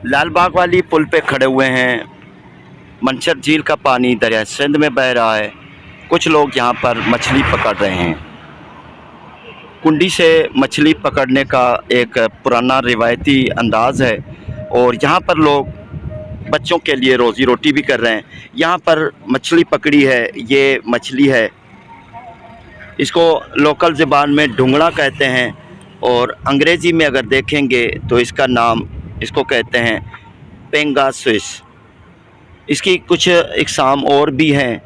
लाल बाग वाली पुल पे खड़े हुए हैं। मंचर झील का पानी दरिया सिंध में बह रहा है। कुछ लोग यहाँ पर मछली पकड़ रहे हैं। कुंडी से मछली पकड़ने का एक पुराना रिवायती अंदाज़ है और यहाँ पर लोग बच्चों के लिए रोज़ी रोटी भी कर रहे हैं। यहाँ पर मछली पकड़ी है, ये मछली है, इसको लोकल ज़बान में ढूंगड़ा कहते हैं और अंग्रेज़ी में अगर देखेंगे तो इसका नाम इसको कहते हैं पेंगा स्विस। इसकी कुछ इकसाम और भी हैं,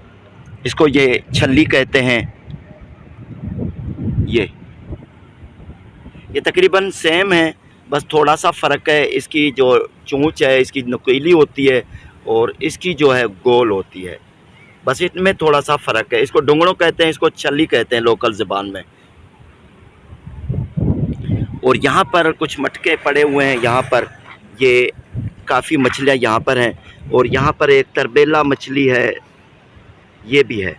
इसको ये छल्ली कहते हैं। ये तकरीबन सेम है, बस थोड़ा सा फ़र्क है। इसकी जो चोंच है इसकी नुकीली होती है और इसकी जो है गोल होती है, बस इनमें थोड़ा सा फ़र्क है। इसको डुंगड़ों कहते हैं, इसको छल्ली कहते हैं लोकल ज़बान में। और यहाँ पर कुछ मटके पड़े हुए हैं, यहाँ पर ये काफ़ी मछलियाँ यहाँ पर हैं। और यहाँ पर एक तरबेला मछली है, ये भी है।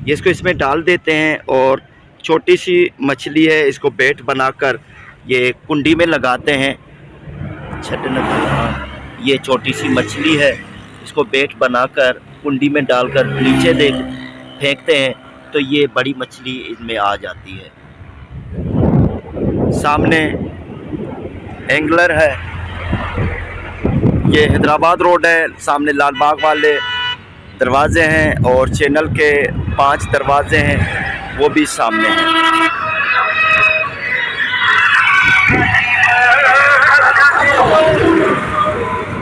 ये इसको इसमें डाल देते हैं और छोटी सी मछली है, इसको बेट बनाकर ये कुंडी में लगाते हैं। ये छोटी सी मछली है, इसको बेट बनाकर कुंडी में डालकर नीचे फेंकते हैं तो ये बड़ी मछली इसमें आ जाती है। सामने एंगलर है, ये हैदराबाद रोड है, सामने लाल बाग वाले दरवाजे हैं और चैनल के 5 दरवाजे हैं, वो भी सामने हैं।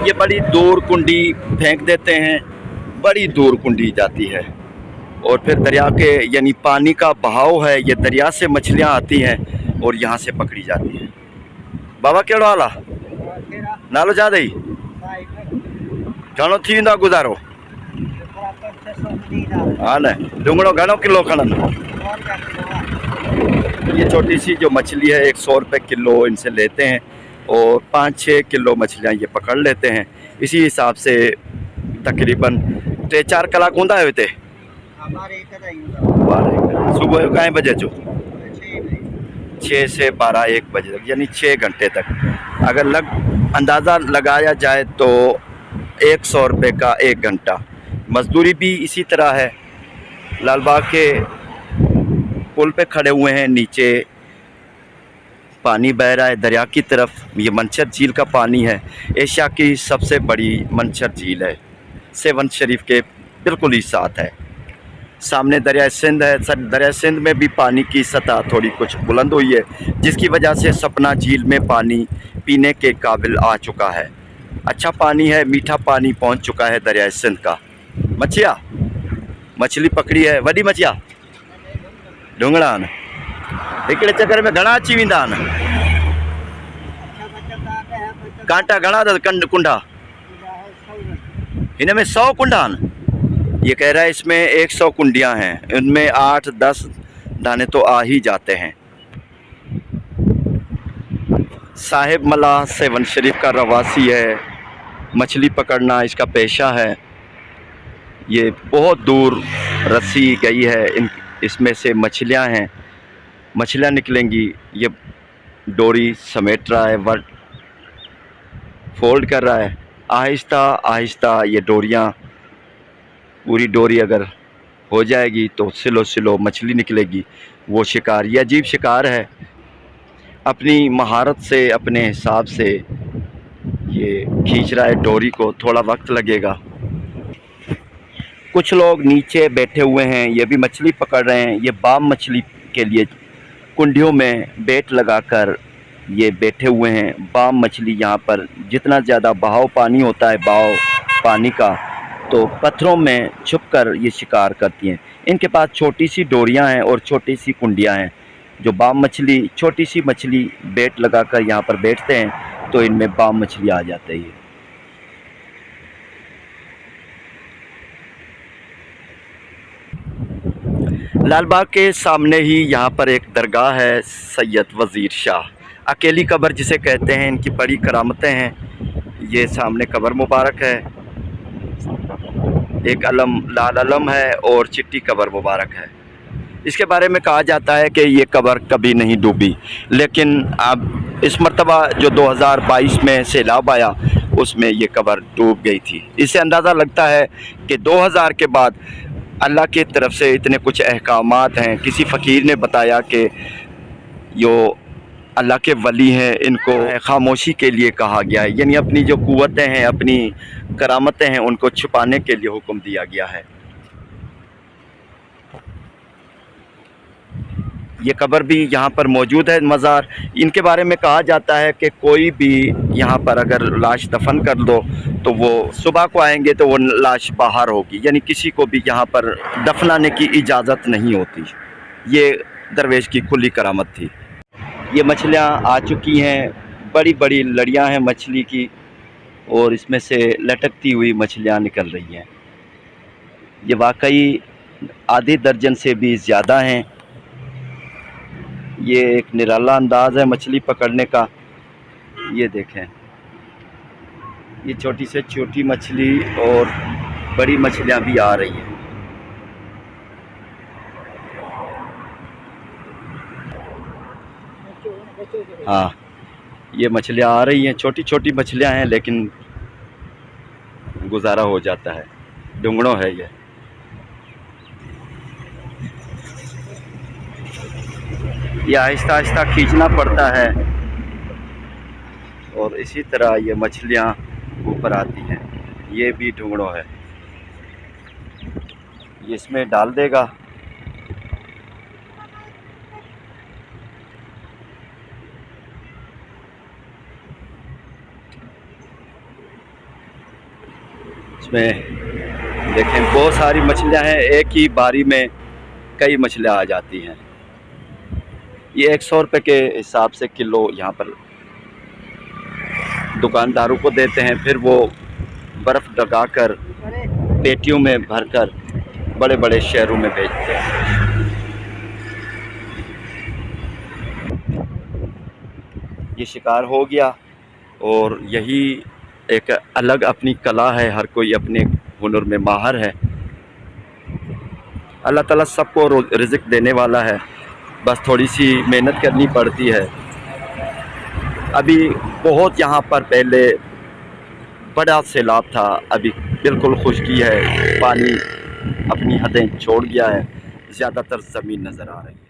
ये बड़ी दूर कुंडी फेंक देते हैं, बड़ी दूर कुंडी जाती है और फिर दरिया के यानी पानी का बहाव है, ये दरिया से मछलियाँ आती हैं और यहाँ से पकड़ी जाती हैं। बाबा केड़ो वाला नालो ज़्यादा ही घणो थी वेंदो गुज़ारो? हाँ न, डुंगड़ो घणो किलो खणन? ये छोटी सी जो मछली है 100 रुपये किलो इनसे लेते हैं और 5-6 किलो मछलियाँ ये पकड़ लेते हैं। इसी हिसाब से तकरीबन 3-4 कलाक होंदा है हिते। सुबह काएं बजे जो 6 से 12-1 बजे तक, यानी 6 घंटे तक। अगर अंदाज़ा लगाया जाए तो 100 रुपये का 1 घंटा। मजदूरी भी इसी तरह है। लाल बाग के पुल पे खड़े हुए हैं, नीचे पानी बह रहा है दरिया की तरफ। ये मंचर झील का पानी है, एशिया की सबसे बड़ी मंचर झील है, सेवन शरीफ के बिल्कुल ही साथ है। सामने दरिया सिंध है, दरिया सिंध में भी पानी की सतह थोड़ी कुछ बुलंद हुई है, जिसकी वजह से सपना झील में पानी पीने के काबिल आ चुका है। अच्छा पानी है, मीठा पानी पहुंच चुका है दरिया सिंध का। मछली पकड़ी है, वडी मछिया ढूंगड़ा आन हिकिड़े चक्कर में घणा अची वेंदा आहिनि। कांटा घणा अथसि कुंडा? इनमें 100 कुंडा आहिनि। ये कह रहा है इसमें 100 कुंडियाँ हैं, इनमें 8-10 दाने तो आ ही जाते हैं। साहिब मलाह सेवन शरीफ का रवासी है, मछली पकड़ना इसका पेशा है। ये बहुत दूर रस्सी गई है, इसमें से मछलियाँ हैं, मछलियाँ निकलेंगी। ये डोरी समेट रहा है, वर्ड फोल्ड कर रहा है। आहिस्ता आहिस्ता ये डोरियाँ, पूरी डोरी अगर हो जाएगी तो सिलो सिलो मछली निकलेगी। वो शिकार, ये अजीब शिकार है, अपनी महारत से अपने हिसाब से ये खींच रहा है डोरी को, थोड़ा वक्त लगेगा। कुछ लोग नीचे बैठे हुए हैं, ये भी मछली पकड़ रहे हैं। ये बाम मछली के लिए कुंडियों में बेट लगाकर ये बैठे हुए हैं। बाम मछली यहाँ पर जितना ज़्यादा बहाव पानी होता है, बहाव पानी का, तो पत्थरों में छुपकर ये शिकार करती हैं। इनके पास छोटी सी डोरियाँ हैं और छोटी सी कुंडियाँ हैं। जो बाम मछली, छोटी सी मछली बेट लगाकर यहाँ पर बैठते हैं तो इनमें बाम मछली आ जाती है। लाल बाग के सामने ही यहाँ पर एक दरगाह है, सैयद वज़ीर शाह, अकेली कब्र जिसे कहते हैं। इनकी बड़ी करामतें हैं। ये सामने कब्र मुबारक है, एक अलम, लाल अलम है और चिट्टी कब्र मुबारक है। इसके बारे में कहा जाता है कि ये कब्र कभी नहीं डूबी, लेकिन अब इस मरतबा जो 2022 में सैलाब आया उसमें ये कब्र डूब गई थी। इससे अंदाज़ा लगता है कि 2000 के बाद अल्लाह की तरफ से इतने कुछ अहकामात हैं। किसी फ़कीर ने बताया कि जो अल्लाह के वली हैं इनको खामोशी के लिए कहा गया है, यानी अपनी जो क़ुव्वतें हैं, अपनी करामतें हैं, उनको छुपाने के लिए हुक्म दिया गया है। ये कब्र भी यहाँ पर मौजूद है, मज़ार। इनके बारे में कहा जाता है कि कोई भी यहाँ पर अगर लाश दफन कर दो तो वो सुबह को आएंगे तो वो लाश बाहर होगी, यानी किसी को भी यहाँ पर दफनाने की इजाज़त नहीं होती। ये दरवेश की खुली करामत थी। ये मछलियाँ आ चुकी हैं, बड़ी बड़ी लड़ियाँ हैं मछली की, और इसमें से लटकती हुई मछलियाँ निकल रही हैं। ये वाकई आधे दर्जन से भी ज़्यादा हैं। ये एक निराला अंदाज़ है मछली पकड़ने का। ये देखें, ये छोटी से छोटी मछली और बड़ी मछलियाँ भी आ रही हैं। हाँ, ये मछलियाँ आ रही हैं, छोटी छोटी मछलियाँ हैं, लेकिन गुजारा हो जाता है। डुंगड़ों है ये आहिस्ता आहिस्ता खींचना पड़ता है, और इसी तरह ये मछलियाँ ऊपर आती हैं। ये भी ढूंगड़ों है, ये इसमें डाल देगा। इसमें देखें बहुत सारी मछलियाँ हैं, एक ही बारी में कई मछलियाँ आ जाती हैं। ये 100 रुपये के हिसाब से किलो यहाँ पर दुकानदारों को देते हैं, फिर वो बर्फ़ लगाकर पेटियों में भरकर बड़े बड़े शहरों में भेजते हैं। ये शिकार हो गया, और यही एक अलग अपनी कला है, हर कोई अपने हुनर में माहिर है। अल्लाह ताला सबको रिज़्क़ देने वाला है, बस थोड़ी सी मेहनत करनी पड़ती है। अभी बहुत यहाँ पर पहले बड़ा सैलाब था, अभी बिल्कुल खुश्की है, पानी अपनी हदें छोड़ गया है, ज़्यादातर ज़मीन नज़र आ रही है।